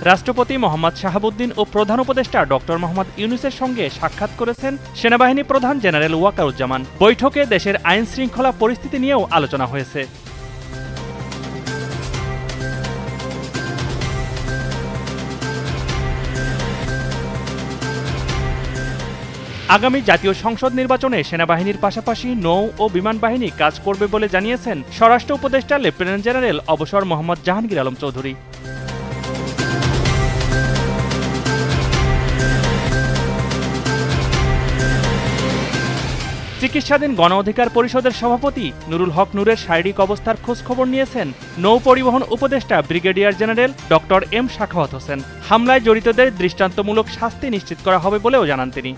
রাষ্ট্রপতি মোহাম্মদ শাহাবুদ্দিন ও প্রধান উপদেষ্টা ডক্টর মোহাম্মদ ইউনূসের সঙ্গে সাক্ষাৎ করেছেন সেনাবাহিনী প্রধান জেনারেল ওয়াকারুজ্জামান। বৈঠকে দেশের আইন শৃঙ্খলা পরিস্থিতি নিয়েও আলোচনা হয়েছে। আগামী জাতীয় সংসদ নির্বাচনে সেনাবাহিনীর পাশাপাশি নৌ ও বিমান বাহিনী কাজ করবে বলে জানিয়েছেন স্বরাষ্ট্র উপদেষ্টা লেফটেন্যান্ট জেনারেল অবসর মোহাম্মদ জাহাঙ্গীর আলম চৌধুরী। চিকিৎসাধীন গণ অধিকার পরিষদের সভাপতি নুরুল হক নূরের শারীরিক অবস্থার খোঁজখবর নিয়েছেন নৌ পরিবহন উপদেষ্টা brigadier general doctor M Sakhawat Hossain. হামলায় জড়িতদের দৃষ্টান্তমূলক শাস্তি নিশ্চিত করা হবে বলেও জানান তিনি।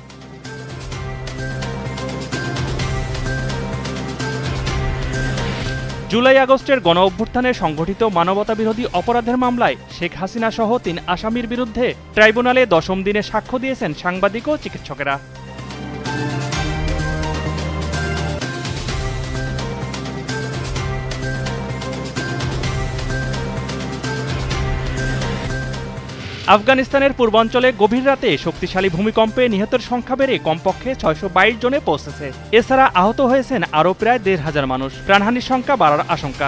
জুলাই আগস্টের গণ অভ্যুত্থানে সংঘটিত মানবতাবিরোধী অপরাধের মামলায় শেখ হাসিনা সহ ৩ আসামির বিরুদ্ধে ট্রাইব্যুনালে ১০ম দিনে সাক্ষ্য দিয়েছেন সাংবাদিক ও চিকিৎসকেরা। আফগানিস্তানের পূর্বাঞ্চলে গভীর রাতে শক্তিশালী ভূমিকম্পে নিহতের সংখ্যা বেড়ে কমপক্ষে ৬২২ জনে পৌঁছেছে। এছাড়া আহত হয়েছেন আরও প্রায় ১৫০০ মানুষ। প্রাণহানির সংখ্যা বাড়ার আশঙ্কা।